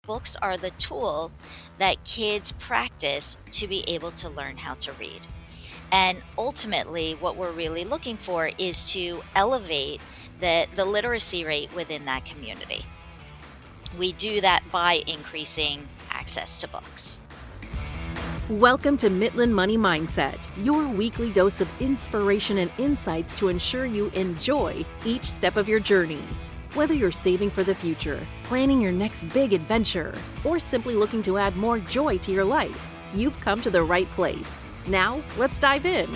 books are the tool that kids practice to be able to learn how to read. And ultimately, what we're really looking for is to elevate the literacy rate within that community. We do that by increasing access to books. Welcome to Mitlin Money Mindset, your weekly dose of inspiration and insights to ensure you enjoy each step of your journey. Whether you're saving for the future, planning your next big adventure, or simply looking to add more joy to your life, you've come to the right place. Now, let's dive in.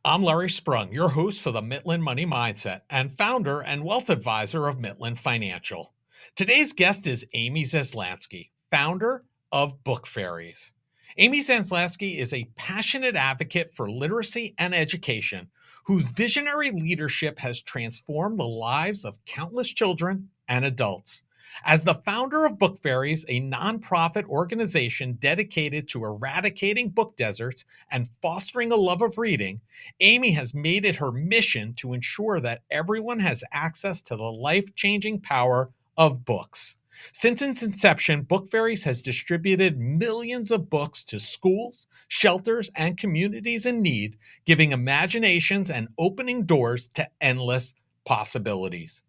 I'm Larry Sprung, your host for the Mitlin Money Mindset and founder and wealth advisor of Mitlin Financial. Today's guest is Amy Zaslansky, founder of Book Fairies. Amy Zaslansky is a passionate advocate for literacy and education whose visionary leadership has transformed the lives of countless children and adults. As the founder of Book Fairies, a nonprofit organization dedicated to eradicating book deserts and fostering a love of reading, Amy has made it her mission to ensure that everyone has access to the life-changing power of books. Since its inception, Book Fairies has distributed millions of books to schools, shelters, and communities in need, giving imaginations and opening doors to endless possibilities.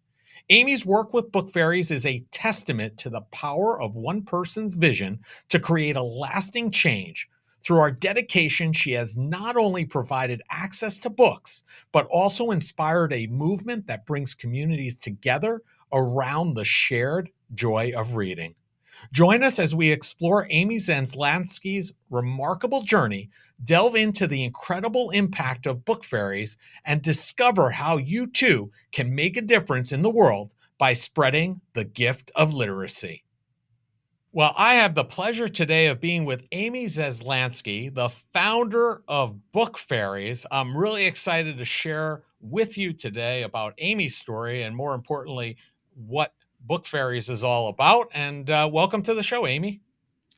Amy's work with Book Fairies is a testament to the power of one person's vision to create a lasting change. Through our dedication, she has not only provided access to books, but also inspired a movement that brings communities together around the shared joy of reading. Join us as we explore Amy Zaslansky's remarkable journey, delve into the incredible impact of Book Fairies, and discover how you too can make a difference in the world by spreading the gift of literacy. Well, I have the pleasure today of being with Amy Zaslansky, the founder of Book Fairies. I'm really excited to share with you today about Amy's story and, more importantly, what Book Fairies is all about. And welcome to the show, Amy.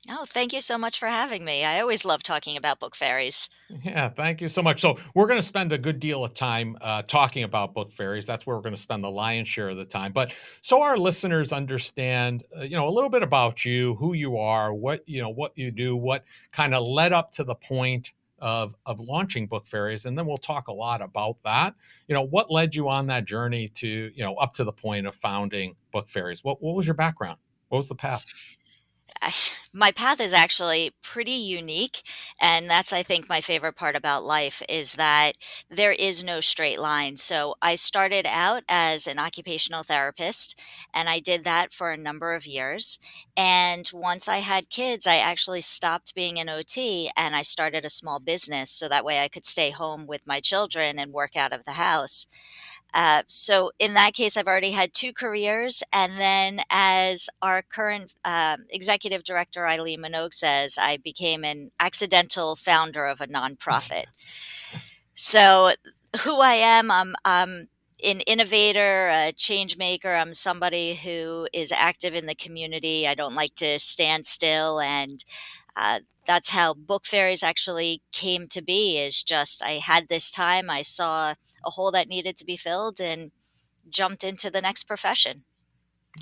Oh, thank you so much for having me. I always love talking about book fairies. Yeah, thank you so much. So we're going to spend a good deal of time talking about Book Fairies. That's where we're going to spend the lion's share of the time. But so our listeners understand, a little bit about you, who you are, what you do, what kind of led up to the point of launching Book Fairies, and then we'll talk a lot about that. What led you on that journey to up to the point of founding Book Fairies? What was your background? What was the path? I, my path is actually pretty unique, and that's, I think, my favorite part about life is that there is no straight line. So I started out as an occupational therapist, and I did that for a number of years. And once I had kids, I actually stopped being an OT and I started a small business so that way I could stay home with my children and work out of the house. So in that case, I've already had two careers. And then as our current executive director, Eileen Minogue, says, I became an accidental founder of a nonprofit. So who I am, I'm an innovator, a change maker. I'm somebody who is active in the community. I don't like to stand still. And that's how Book Fairies actually came to be, is just I had this time, I saw a hole that needed to be filled and jumped into the next profession.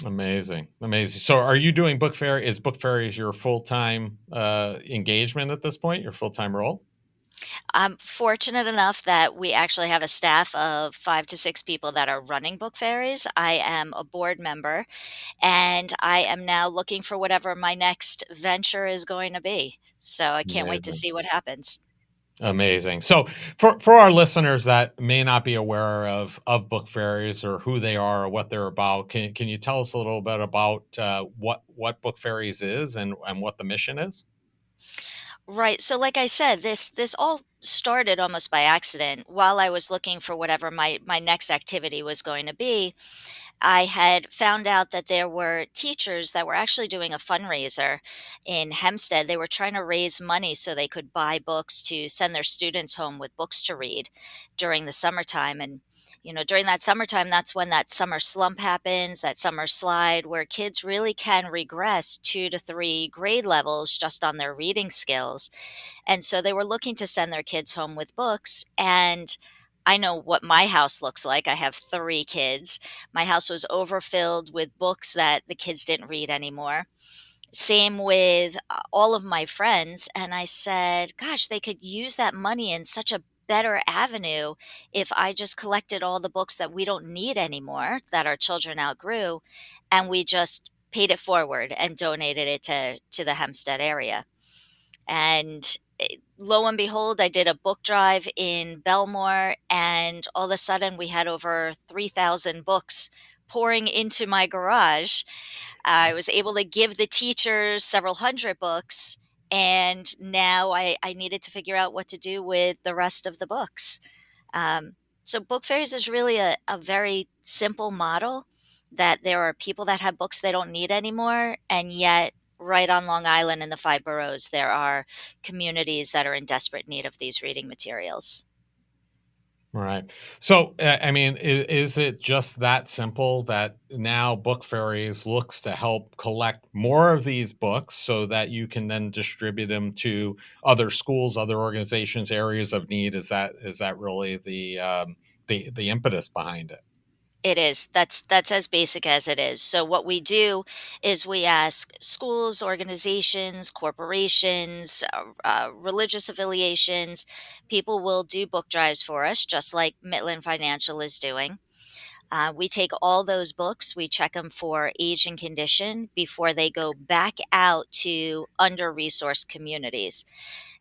Amazing. Amazing. So are you doing Book Fairy? Is Book Fairies your full-time engagement at this point, your full-time role? I'm fortunate enough that we actually have a staff of 5 to 6 people that are running Book Fairies. I am a board member, and I am now looking for whatever my next venture is going to be. So I can't wait to Amazing. see what happens. Amazing. So for our listeners that may not be aware of Book Fairies or who they are or what they're about, can you tell us a little bit about what Book Fairies is and what the mission is? Right. So like I said, this all started almost by accident. While I was looking for whatever my next activity was going to be, I had found out that there were teachers that were actually doing a fundraiser in Hempstead. They were trying to raise money so they could buy books to send their students home with books to read during the summertime. And, during that summertime, that's when that summer slump happens, that summer slide, where kids really can regress 2 to 3 grade levels just on their reading skills. And so they were looking to send their kids home with books. And I know what my house looks like. I have 3 kids. My house was overfilled with books that the kids didn't read anymore. Same with all of my friends. And I said, gosh, they could use that money in such a better avenue if I just collected all the books that we don't need anymore, that our children outgrew, and we just paid it forward and donated it to the Hempstead area. And lo and behold, I did a book drive in Belmore, and all of a sudden we had over 3,000 books pouring into my garage. I was able to give the teachers several hundred books, and now I needed to figure out what to do with the rest of the books. So, Book Fairies is really a very simple model that there are people that have books they don't need anymore, and yet, right on Long Island in the 5 boroughs, there are communities that are in desperate need of these reading materials. Right. So, I mean, is it just that simple that now Book Fairies looks to help collect more of these books so that you can then distribute them to other schools, other organizations, areas of need? Is that really the impetus behind it? It is. That's as basic as it is. So what we do is we ask schools, organizations, corporations, religious affiliations. People will do book drives for us, just like Mitlin Financial is doing. We take all those books, we check them for age and condition before they go back out to under resourced communities.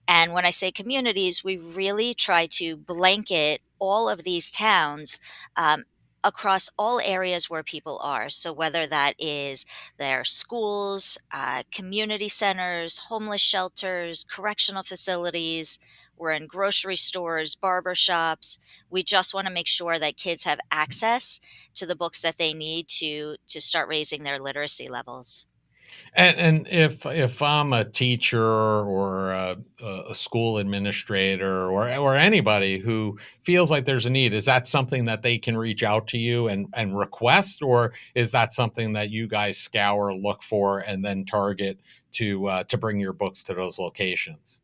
And when I say communities, we really try to blanket all of these towns um, across all areas where people are. So, whether that is their schools, community centers, homeless shelters, correctional facilities, we're in grocery stores, barber shops. We just want to make sure that kids have access to the books that they need to start raising their literacy levels. And if I'm a teacher or a school administrator or anybody who feels like there's a need, is that something that they can reach out to you and request, or is that something that you guys scour, look for, and then target to bring your books to those locations?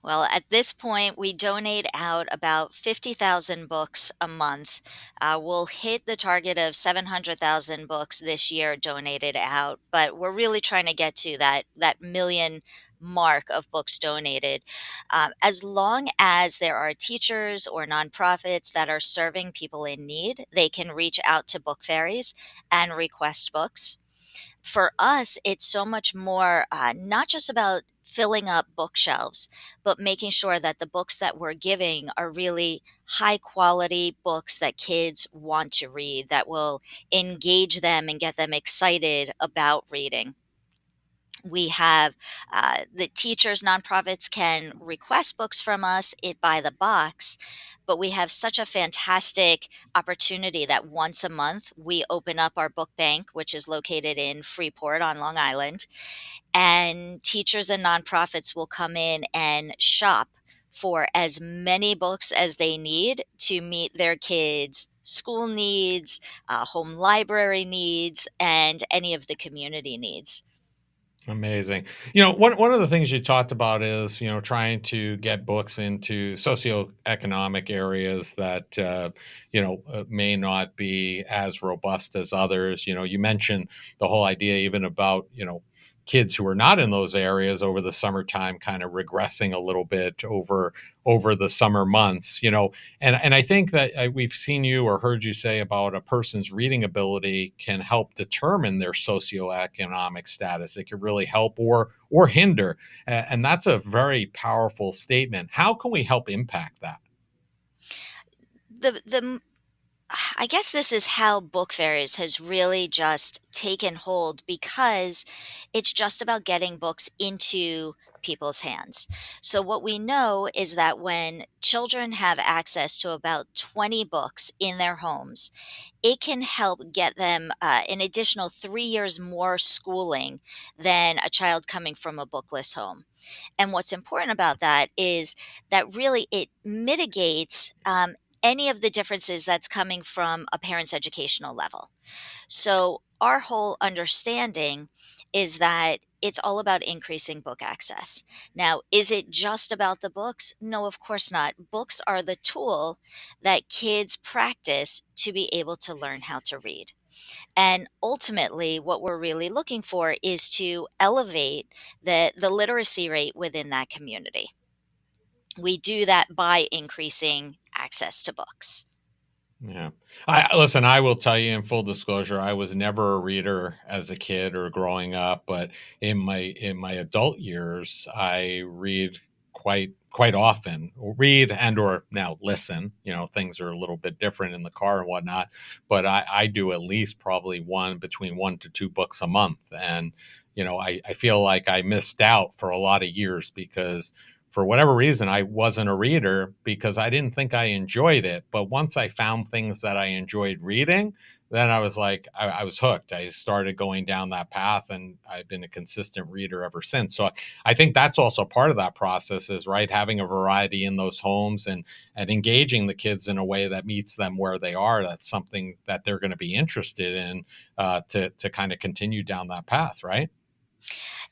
Well, at this point, we donate out about 50,000 books a month. We'll hit the target of 700,000 books this year donated out, but we're really trying to get to that million mark of books donated. As long as there are teachers or nonprofits that are serving people in need, they can reach out to Book Fairies and request books. For us, it's so much more not just about filling up bookshelves, but making sure that the books that we're giving are really high quality books that kids want to read, that will engage them and get them excited about reading. We have the teachers, nonprofits can request books from us it by the box, but we have such a fantastic opportunity that once a month we open up our book bank, which is located in Freeport on Long Island, and teachers and nonprofits will come in and shop for as many books as they need to meet their kids' school needs, home library needs, and any of the community needs. Amazing. One of the things you talked about is, trying to get books into socioeconomic areas that, may not be as robust as others. You mentioned the whole idea even about, kids who are not in those areas over the summertime kind of regressing a little bit over the summer months, and I think that we've seen you or heard you say about a person's reading ability can help determine their socioeconomic status. It can really help or hinder, and that's a very powerful statement. How can we help impact that? The I guess this is how Book Fairies has really just taken hold, because it's just about getting books into people's hands. So, what we know is that when children have access to about 20 books in their homes, it can help get them an additional 3 years more schooling than a child coming from a bookless home. And what's important about that is that really it mitigates any of the differences that's coming from a parent's educational level. So, our whole understanding is that it's all about increasing book access. Now, is it just about the books? No, of course not. Books are the tool that kids practice to be able to learn how to read. And ultimately, what we're really looking for is to elevate the literacy rate within that community. We do that by increasing access to books. Yeah. I listen, I will tell you in full disclosure, I was never a reader as a kid or growing up, but in my adult years, I read quite often. Read and or now listen. Things are a little bit different in the car and whatnot, but I do at least probably between 1 to 2 books a month. And I feel like I missed out for a lot of years because for whatever reason, I wasn't a reader because I didn't think I enjoyed it. But once I found things that I enjoyed reading, then I was like, I was hooked. I started going down that path and I've been a consistent reader ever since. So I think that's also part of that process is right having a variety in those homes and engaging the kids in a way that meets them where they are. That's something that they're going to be interested in to kind of continue down that path, right?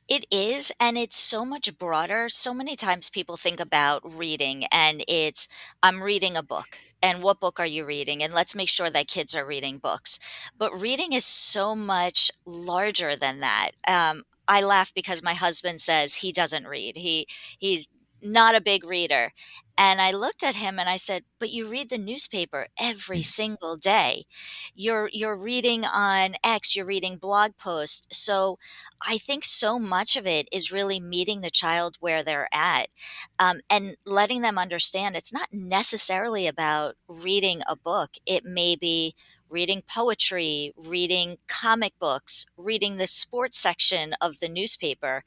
It is, and it's so much broader. So many times people think about reading and it's, I'm reading a book. And what book are you reading? And let's make sure that kids are reading books. But reading is so much larger than that. I laugh because my husband says he doesn't read. He's not a big reader. And I looked at him and I said, "But you read the newspaper every single day. You're reading on X, you're reading blog posts." So I think so much of it is really meeting the child where they're at, and letting them understand it's not necessarily about reading a book. It may be reading poetry, reading comic books, reading the sports section of the newspaper.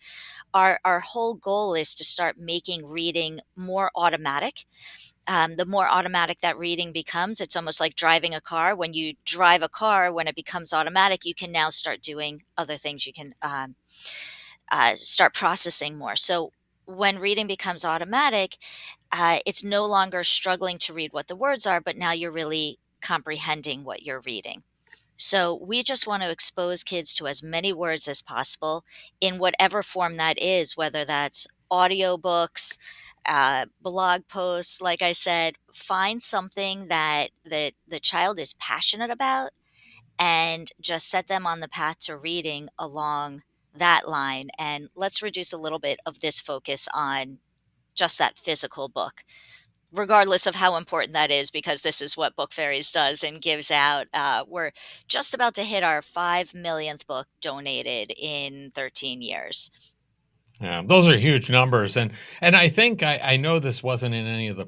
Our whole goal is to start making reading more automatic. The more automatic that reading becomes, it's almost like driving a car. When you drive a car, when it becomes automatic, you can now start doing other things. You can start processing more. So when reading becomes automatic, it's no longer struggling to read what the words are, but now you're really comprehending what you're reading. So we just want to expose kids to as many words as possible in whatever form that is, whether that's audiobooks, blog posts. Like I said, find something that the child is passionate about and just set them on the path to reading along that line. And let's reduce a little bit of this focus on just that physical book, regardless of how important that is, because this is what Book Fairies does and gives out. We're just about to hit our 5 millionth book donated in 13 years. Yeah, those are huge numbers, and I think I know this wasn't in any of the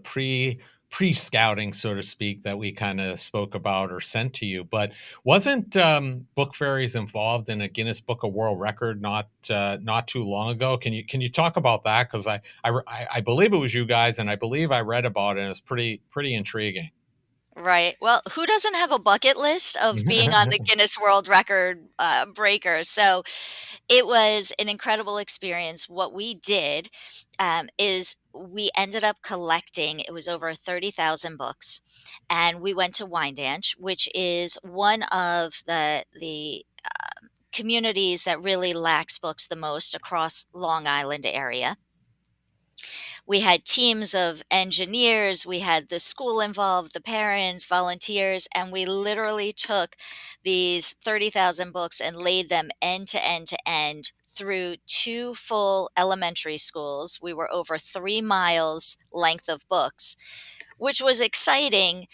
pre-scouting, so to speak, that we kind of spoke about or sent to you, but wasn't Book Fairies involved in a Guinness Book of World Record not too long ago? Can you talk about that? Because I believe it was you guys, and I believe I read about it. And it's pretty intriguing. Right. Well, who doesn't have a bucket list of being on the Guinness World Record breaker? So it was an incredible experience. What we did is we ended up collecting, it was over 30,000 books. And we went to Wyandanch, which is one of the communities that really lacks books the most across Long Island area. We had teams of engineers, we had the school involved, the parents, volunteers, and we literally took these 30,000 books and laid them end to end to end through two full elementary schools. We were over 3 miles length of books, which was exciting,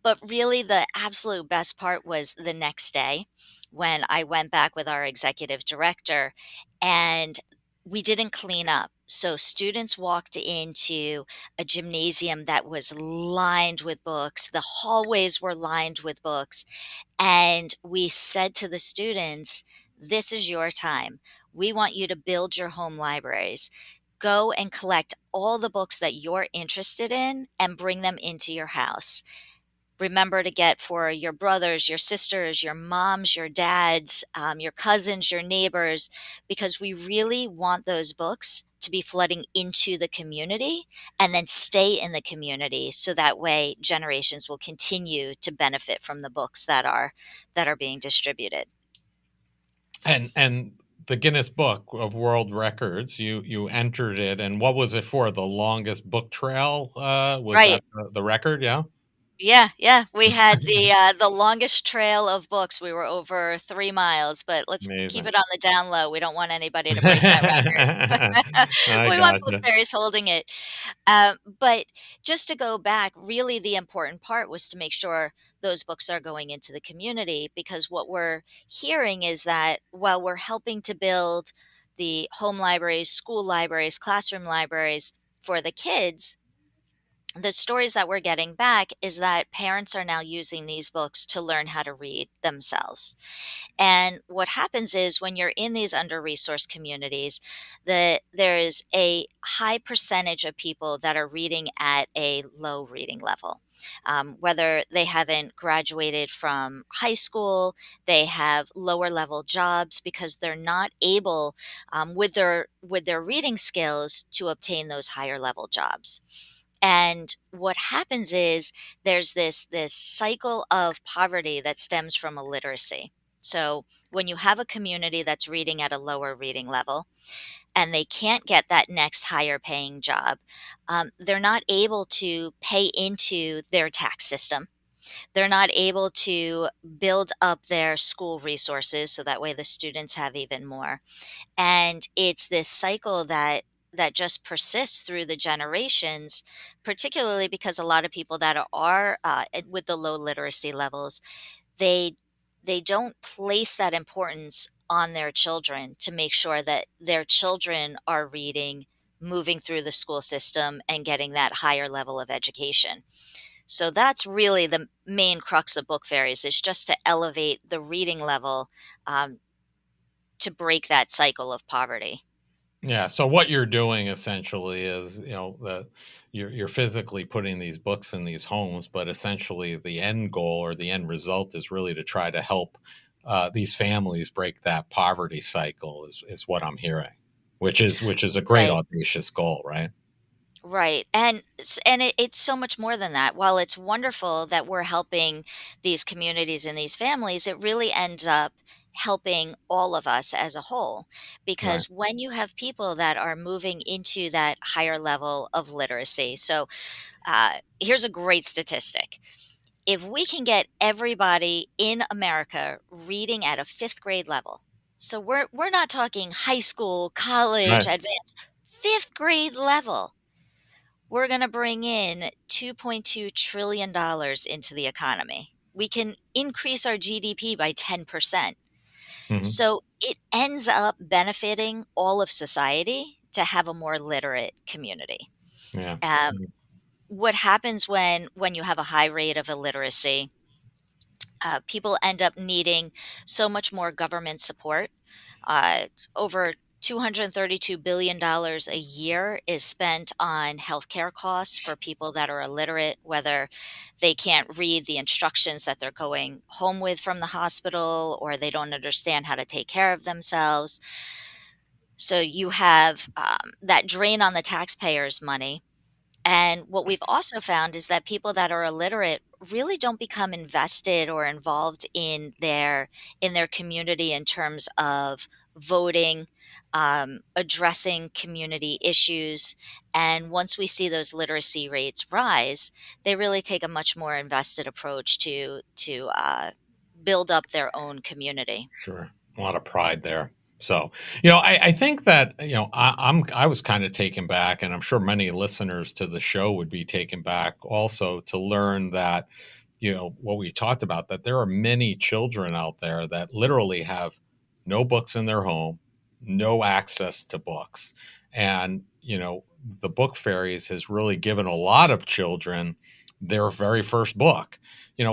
but really, the absolute best part was the next day when I went back with our executive director and we didn't clean up. So, students walked into a gymnasium that was lined with books. The hallways were lined with books. And we said to the students, "This is your time. We want you to build your home libraries. Go and collect all the books that you're interested in and bring them into your house. Remember to get for your brothers, your sisters, your moms, your dads, your cousins, your neighbors, because we really want those books to be flooding into the community and then stay in the community so that way generations will continue to benefit from the books that are being distributed." And the Guinness Book of World Records. You entered it, and what was it for? The longest book trail? Was Right. that the record? Yeah, Yeah, yeah, we had the longest trail of books. We were over 3 miles, but let's keep amazing. it on the down low. We don't want anybody to break that record. I We want Book gotcha. Fairies holding it. But just to go back, really the important part was to make sure those books are going into the community, because what we're hearing is that while we're helping to build the home libraries, school libraries, classroom libraries for the kids, the stories that we're getting back is that parents are now using these books to learn how to read themselves. And what happens is when you're in these under-resourced communities, there is a high percentage of people that are reading at a low reading level. Whether they haven't graduated from high school, they have lower level jobs because they're not able, with their reading skills, to obtain those higher level jobs. And what happens is there's this cycle of poverty that stems from illiteracy. So when you have a community that's reading at a lower reading level and they can't get that next higher paying job, they're not able to pay into their tax system. They're not able to build up their school resources so that way the students have even more. And it's this cycle that just persists through the generations, particularly because a lot of people that with the low literacy levels, they they don't place that importance on their children to make sure that their children are reading, moving through the school system, and getting that higher level of education. So that's really the main crux of Book Fairies, is just to elevate the reading level, um, to break that cycle of poverty. Yeah, so what you're doing essentially is, you're physically putting these books in these homes, but essentially the end goal or the end result is really to try to help these families break that poverty cycle. Is what I'm hearing, which is a great Right. audacious goal, right? Right. And it's so much more than that. While it's wonderful that we're helping these communities and these families, it really ends up helping all of us as a whole. Right. Because when you have people that are moving into that higher level of literacy, so here's a great statistic. If we can get everybody in America reading at a fifth grade level, so we're not talking high school, college, Right. advanced, fifth grade level, we're going to bring in $2.2 trillion dollars into the economy. We can increase our GDP by 10%. Hmm. So it ends up benefiting all of society to have a more literate community. Yeah. Um, Mhm. what happens when you have a high rate of illiteracy? People end up needing so much more government support. Over $232 billion a year is spent on healthcare costs for people that are illiterate, whether they can't read the instructions that they're going home with from the hospital or they don't understand how to take care of themselves. So you have that drain on the taxpayers' money. And what we've also found is that people that are illiterate really don't become invested or involved in their community in terms of voting, addressing community issues. And once we see those literacy rates rise, they really take a much more invested approach to build up their own community. Sure. A lot of pride there. So, I think that, I was kind of taken back, and I'm sure many listeners to the show would be taken back also to learn that, what we talked about, that there are many children out there that literally have no books in their home, no access to books. And, the Book Fairies has really given a lot of children their very first book.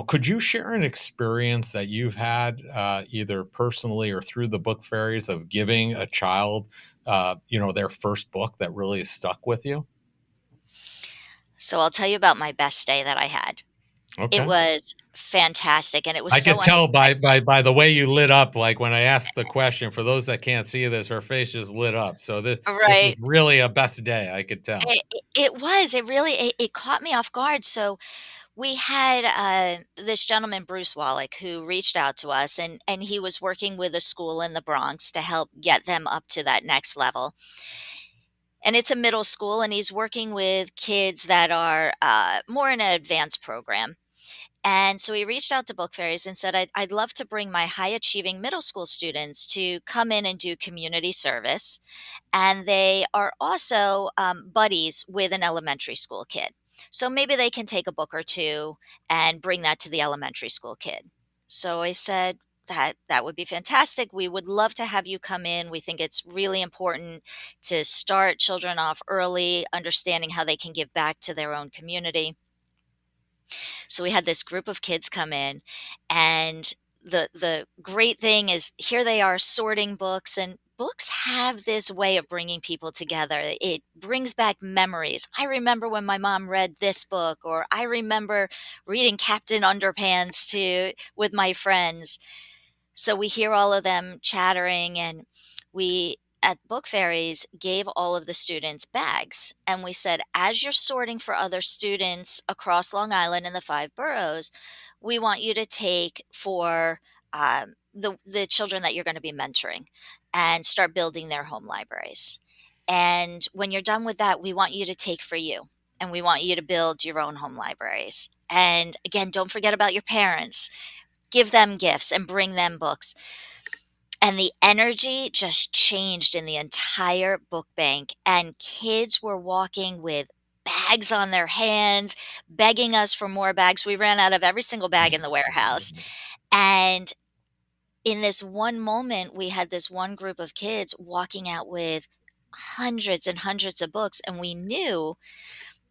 Could you share an experience that you've had, either personally or through the Book Fairies, of giving a child, their first book that really stuck with you? So I'll tell you about my best day that I had. It Okay. was fantastic and it was I so could tell by unexpected. the way you lit up, like, when I asked the question. For those that can't see this, her face just lit up. So this was Right. really a best day, I could tell. It was, it really it caught me off guard. So We had this gentleman, Bruce Wallach, who reached out to us, and he was working with a school in the Bronx to help get them up to that next level. And it's a middle school, and he's working with kids that are more in an advanced program. And so he reached out to Book Fairies and said, I'd love to bring my high achieving middle school students to come in and do community service. And they are also buddies with an elementary school kid. So maybe they can take a book or two and bring that to the elementary school kid. So I said, that would be fantastic. We would love to have you come in. We think it's really important to start children off early, understanding how they can give back to their own community. So we had this group of kids come in, and the great thing is here they are sorting books, and books have this way of bringing people together. It brings back memories. I remember when my mom read this book, or I remember reading Captain Underpants to with my friends. So we hear all of them chattering, and we at Book Fairies gave all of the students bags. And we said, as you're sorting for other students across Long Island and the five boroughs, we want you to take for the children that you're going to be mentoring and start building their home libraries. And when you're done with that, we want you to take for you, and we want you to build your own home libraries. And again, don't forget about your parents. Give them gifts and bring them books. And the energy just changed in the entire book bank, and kids were walking with bags on their hands, begging us for more bags. We ran out of every single bag in the warehouse. And in this one moment, we had this one group of kids walking out with hundreds and hundreds of books, and we knew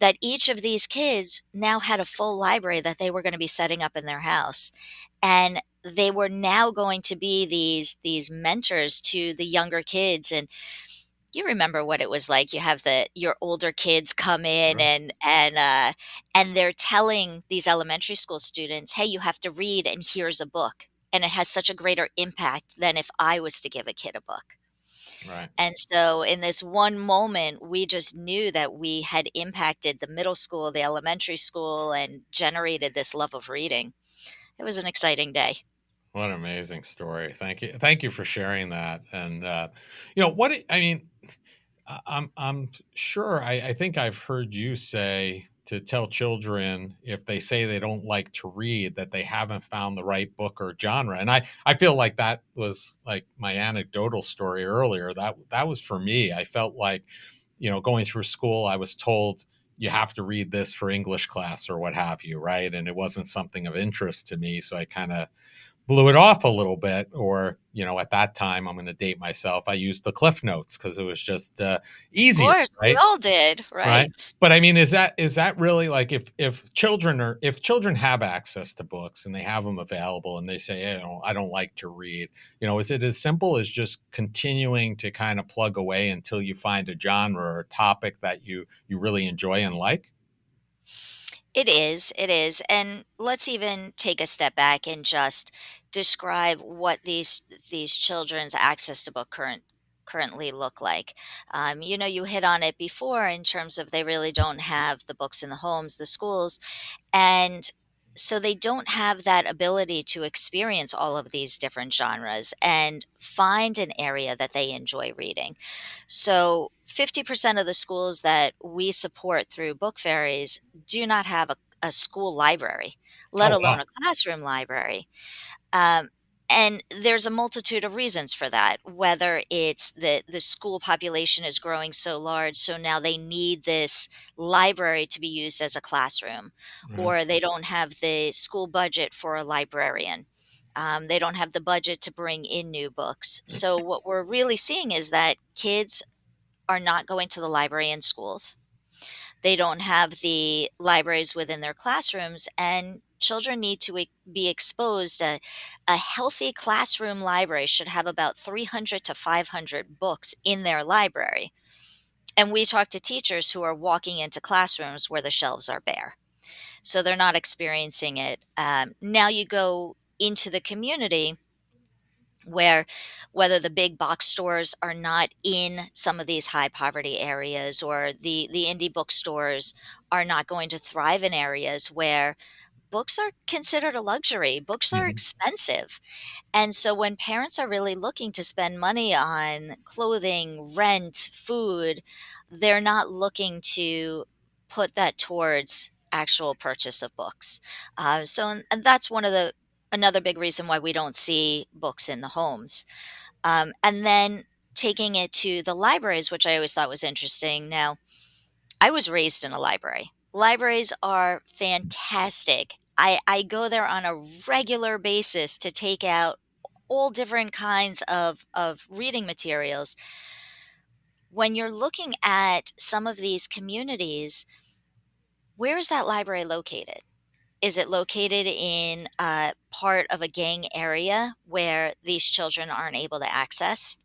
that each of these kids now had a full library that they were going to be setting up in their house. And they were now going to be these mentors to the younger kids. And you remember what it was like. You have your older kids come in, Sure. and they're telling these elementary school students, hey, you have to read, and here's a book. And it has such a greater impact than if I was to give a kid a book. Right. And so in this one moment, we just knew that we had impacted the middle school, the elementary school, and generated this love of reading. It was an exciting day. What an amazing story. Thank you. Thank you for sharing that. And I mean, I'm sure I think I've heard you say to tell children if they say they don't like to read that they haven't found the right book or genre. And I feel like that was like my anecdotal story earlier. That was for me. I felt like, going through school, I was told you have to read this for English class or what have you, right? And it wasn't something of interest to me. So I kind of blew it off a little bit, or at that time, I'm going to date myself, I used the cliff notes because it was just Of easier, course, we right? all did, Right. right? But I mean, is that really like, if children have access to books and they have them available and they say, hey, I don't like to read, is it as simple as just continuing to kind of plug away until you find a genre or a topic that you really enjoy and like? It is, and let's even take a step back and just describe what these children's access to book currently look like. You hit on it before in terms of they really don't have the books in the homes, the schools, and so they don't have that ability to experience all of these different genres and find an area that they enjoy reading. So 50% of the schools that we support through Book Fairies do not have a school library, let Oh, alone wow. a classroom library. Um, and there's a multitude of reasons for that, whether it's the school population is growing so large, so now they need this library to be used as a classroom, Mhm. or they don't have the school budget for a librarian. They don't have the budget to bring in new books. So, what we're really seeing is that kids are not going to the library in schools. They don't have the libraries within their classrooms, and children need to be exposed. A healthy classroom library should have about 300 to 500 books in their library. And we talk to teachers who are walking into classrooms where the shelves are bare. So they're not experiencing it. Now you go into the community where whether the big box stores are not in some of these high poverty areas, or the indie bookstores are not going to thrive in areas where books are considered a luxury. Books are Mhm. expensive. And so when parents are really looking to spend money on clothing, rent, food, they're not looking to put that towards actual purchase of books. And that's another big reason why we don't see books in the homes. And then taking it to the libraries, which I always thought was interesting. Now, I was raised in a library. Libraries are fantastic. I go there on a regular basis to take out all different kinds of reading materials. When you're looking at some of these communities, where is that library located? Is it located in a part of a gang area where these children aren't able to access?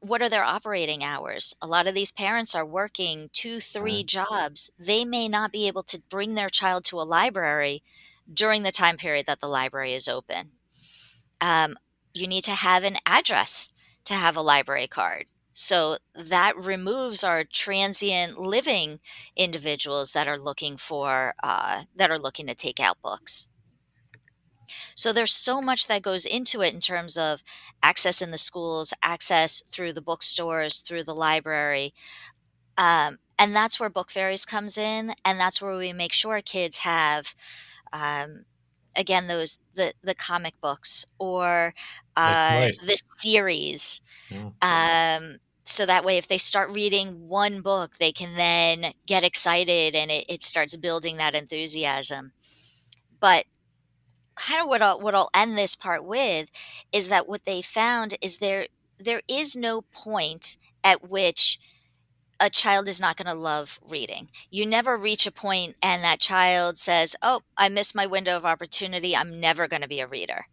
What are their operating hours? A lot of these parents are working 2, 3 Right. jobs. They may not be able to bring their child to a library during the time period that the library is open. Um, you need to have an address to have a library card. So that removes our transient living individuals that are looking to take out books. So there's so much that goes into it in terms of access in the schools, access through the bookstores, through the library. And that's where Book Fairies comes in, and that's where we make sure kids have, um, again, the comic books, or Good choice. the series. Yeah. So that way, if they start reading one book, they can then get excited, and it starts building that enthusiasm. But kind of what I'll end this part with is that what they found is there is no point at which a child is not going to love reading. You never reach a point and that child says, "Oh, I missed my window of opportunity. I'm never going to be a reader."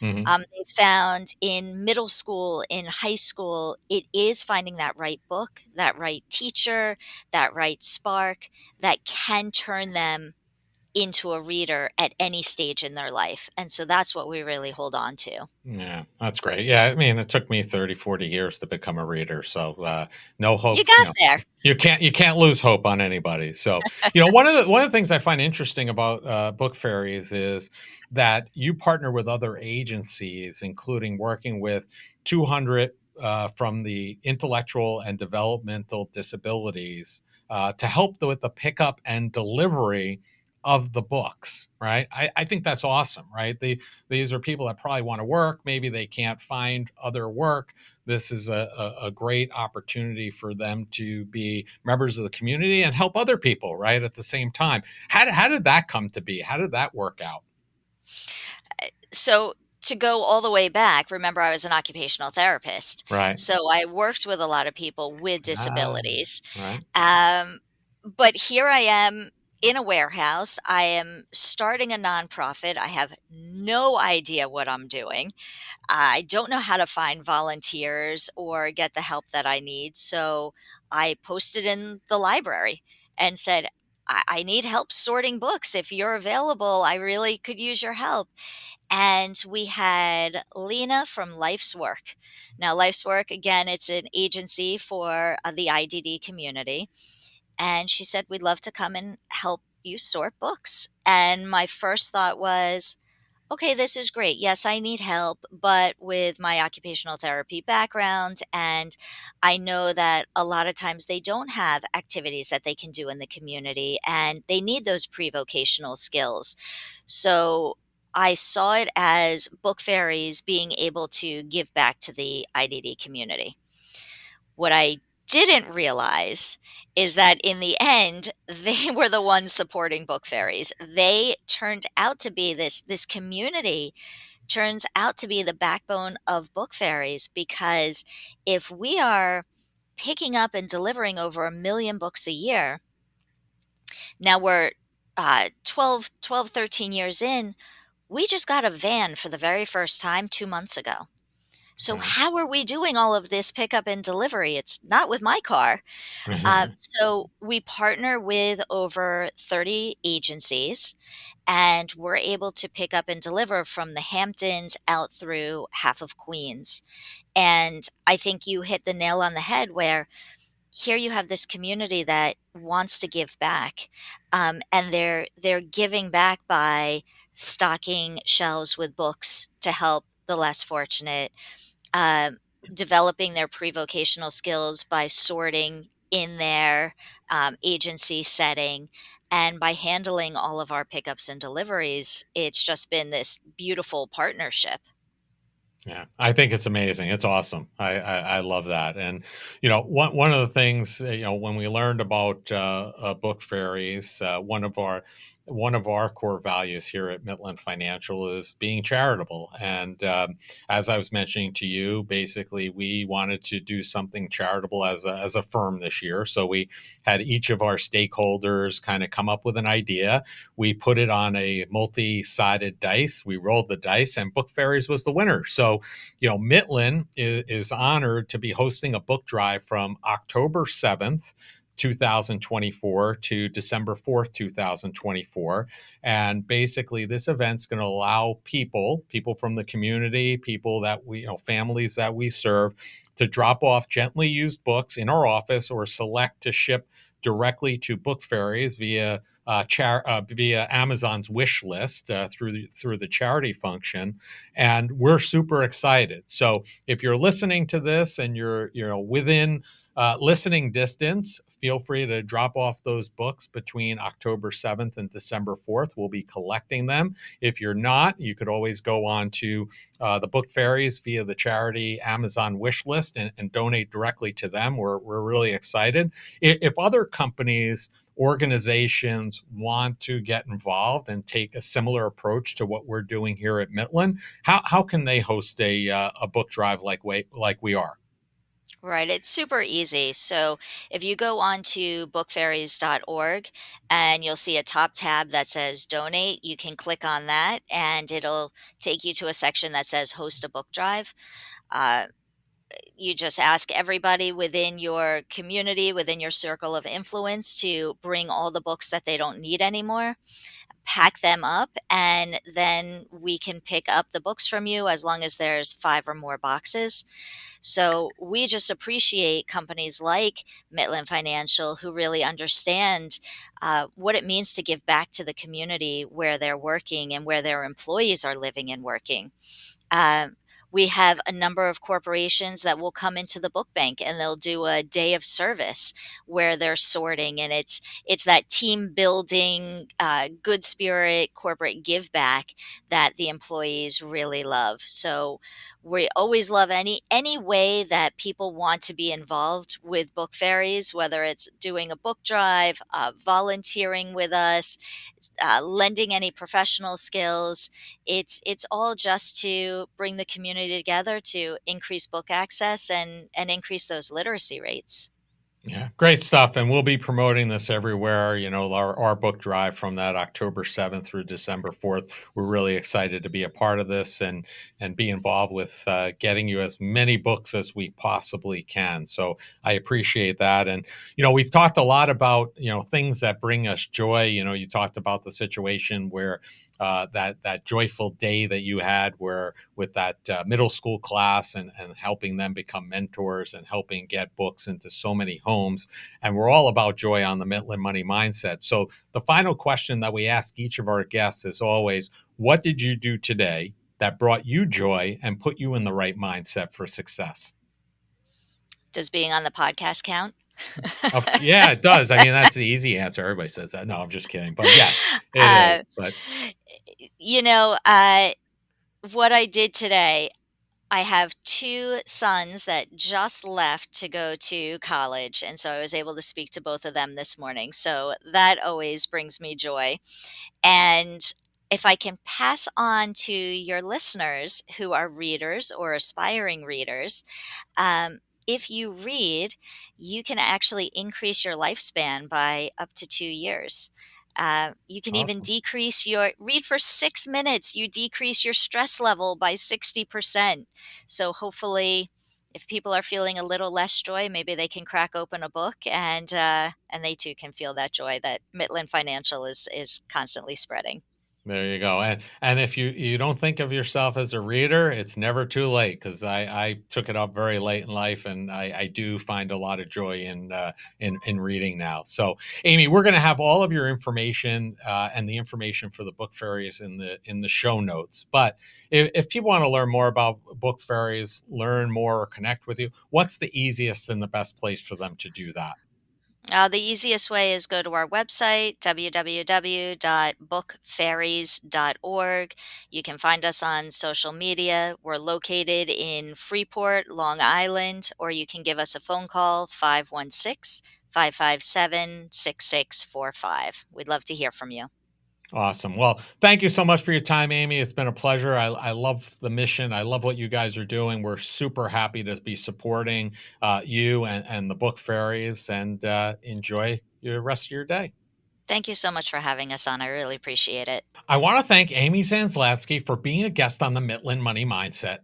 Mhm. They found in middle school, in high school, it is finding that right book, that right teacher, that right spark that can turn them into a reader at any stage in their life, and so that's what we really hold on to. Yeah, that's great. Yeah, I mean, it took me 30, 40 years to become a reader, so, no You hope, got there. you can't lose hope on anybody. So, one of the things I find interesting about, Book Fairies is that you partner with other agencies, including working with 200, from the intellectual and developmental disabilities, to help with the pickup and delivery of the books, right? I think that's awesome, right? These are people that probably want to work. Maybe they can't find other work. This is a great opportunity for them to be members of the community and help other people, right? At the same time. How did that come to be? How did that work out? So, to go all the way back, remember I was an occupational therapist, Right. so I worked with a lot of people with Ah, disabilities. right. Um, but here I am in a warehouse. I am starting a nonprofit. I have no idea what I'm doing. I don't know how to find volunteers or get the help that I need. So I posted in the library and said, I need help sorting books. If you're available, I really could use your help. And we had Lena from Life's Work. Now, Life's Work, again, it's an agency for the IDD community. And she said, "We'd love to come and help you sort books." And my first thought was, okay, this is great. Yes, I need help, but with my occupational therapy background, and I know that a lot of times they don't have activities that they can do in the community, and they need those pre vocational skills. So I saw it as Book Fairies being able to give back to the IDD community. What I didn't realize is that in the end, they were the ones supporting Book Fairies. They turned out to be this community turns out to be the backbone of Book Fairies, because if we are picking up and delivering over 1,000,000 books a year, now we're 13 years in, we just got a van for the very first time 2 months ago. So how are we doing all of this pickup and delivery? It's not with my car. Mhm. So we partner with over 30 agencies, and we're able to pick up and deliver from the Hamptons out through half of Queens. And I think you hit the nail on the head where here you have this community that wants to give back, and they're giving back by stocking shelves with books to help the less fortunate, um, developing their pre-vocational skills by sorting in their agency setting, and by handling all of our pickups and deliveries. It's just been this beautiful partnership. Yeah, I think it's amazing. It's awesome. I love that. And one of the things when we learned about book fairies, one of our core values here at Mitlin Financial is being charitable. And as I was mentioning to you, basically we wanted to do something charitable as a firm this year. So we had each of our stakeholders kind of come up with an idea. We put it on a multi-sided dice. We rolled the dice, and Book Fairies was the winner. So, Mitlin is honored to be hosting a book drive from October 7th. 2024 to December 4th, 2024. And basically, this event's going to allow people from the community, people that families that we serve, to drop off gently used books in our office or select to ship directly to Book Fairies via Amazon's wish list through the charity function, and we're super excited. So if you're listening to this and you're within listening distance, feel free to drop off those books between October 7th and December 4th. We'll be collecting them. If you're not, you could always go on to the Book Fairies via the charity Amazon wish list and donate directly to them. We're really excited. If other companies, organizations want to get involved and take a similar approach to what we're doing here at Mitlin, how can they host a book drive like we are? Right, it's super easy. So if you go on to bookfairies.org and you'll see a top tab that says donate, you can click on that and it'll take you to a section that says host a book drive. Uh, you just ask everybody within your community, within your circle of influence, to bring all the books that they don't need anymore, pack them up, and then we can pick up the books from you as long as there's 5 or more boxes. So we just appreciate companies like Mitlin Financial who really understand what it means to give back to the community where they're working and where their employees are living and working. Um, we have a number of corporations that will come into the book bank and they'll do a day of service where they're sorting, and it's that team building, good spirit corporate give back that the employees really love. So we always love any way that people want to be involved with Book Fairies, whether it's doing a book drive, volunteering with us, lending any professional skills. It's all just to bring the community together to increase book access and increase those literacy rates. Yeah, great stuff. And we'll be promoting this everywhere. Our book drive from that October 7th through December 4th. We're really excited to be a part of this and be involved with getting you as many books as we possibly can. So I appreciate that. And, we've talked a lot about, things that bring us joy. You talked about the situation where that joyful day that you had where with that middle school class and helping them become mentors and helping get books into so many homes. And we're all about joy on the Mitlin Money Mindset. So the final question that we ask each of our guests is always, what did you do today that brought you joy and put you in the right mindset for success? Does being on the podcast count? Yeah, it does. I mean, that's the easy answer. Everybody says that. No, I'm just kidding. But yes, it is. uh, But you know, what I did today, I have 2 sons that just left to go to college, and so I was able to speak to both of them this morning. So that always brings me joy. And if I can pass on to your listeners who are readers or aspiring readers, if you read, you can actually increase your lifespan by up to 2 years. You can even Awesome. read for 6 minutes, you decrease your stress level by 60%. So hopefully, if people are feeling a little less joy, maybe they can crack open a book and they too can feel that joy that Mitlin Financial is constantly spreading. There you go. And if you don't think of yourself as a reader, it's never too late, because I took it up very late in life, and I do find a lot of joy in reading now. So, Amy, we're going to have all of your information and the information for the Book Fairies in the show notes. But if people want to learn more about Book Fairies, learn more, or connect with you, what's the easiest and the best place for them to do that? The easiest way is go to our website, www.bookfairies.org. You can find us on social media. We're located in Freeport, Long Island, or you can give us a phone call, 516-557-6645. We'd love to hear from you. Awesome. Well, thank you so much for your time, Amy. It's been a pleasure. I love the mission. I love what you guys are doing. We're super happy to be supporting you and the Book Fairies, and enjoy the rest of your day. Thank you so much for having us on. I really appreciate it. I want to thank Amy Zaslansky for being a guest on the Mitlin Money Mindset.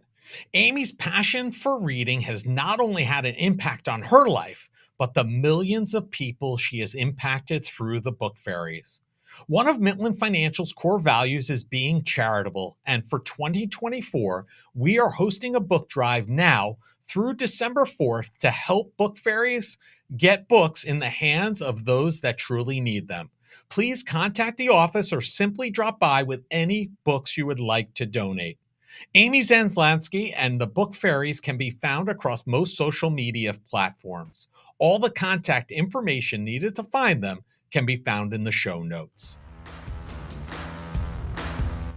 Amy's passion for reading has not only had an impact on her life, but the millions of people she has impacted through the Book Fairies. One of Mitlin Financial's core values is being charitable, and for 2024, we are hosting a book drive now through December 4th to help Book Fairies get books in the hands of those that truly need them. Please contact the office or simply drop by with any books you would like to donate. Amy Zaslansky and the Book Fairies can be found across most social media platforms. All the contact information needed to find them can be found in the show notes.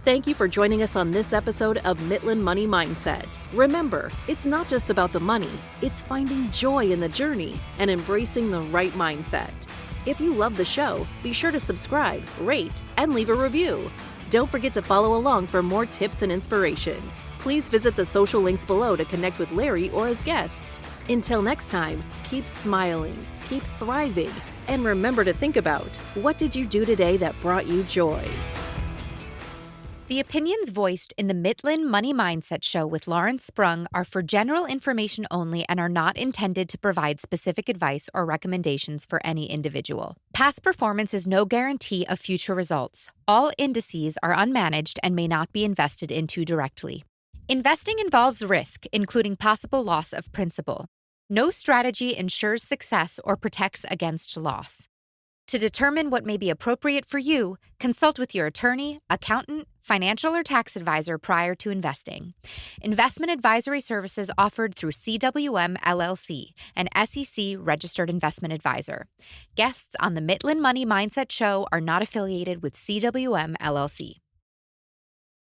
Thank you for joining us on this episode of Mitlin Money Mindset. Remember, it's not just about the money, it's finding joy in the journey and embracing the right mindset. If you love the show, be sure to subscribe, rate, and leave a review. Don't forget to follow along for more tips and inspiration. Please visit the social links below to connect with Larry or his guests. Until next time, keep smiling, keep thriving, and remember to think about, what did you do today that brought you joy? The opinions voiced in the Mitlin Money Mindset Show with Lawrence Sprung are for general information only and are not intended to provide specific advice or recommendations for any individual. Past performance is no guarantee of future results. All indices are unmanaged and may not be invested into directly. Investing involves risk, including possible loss of principal. No strategy ensures success or protects against loss. To determine what may be appropriate for you, consult with your attorney, accountant, financial or tax advisor prior to investing. Investment advisory services offered through CWM LLC, an SEC registered investment advisor. Guests on the Mitlin Money Mindset Show are not affiliated with CWM LLC.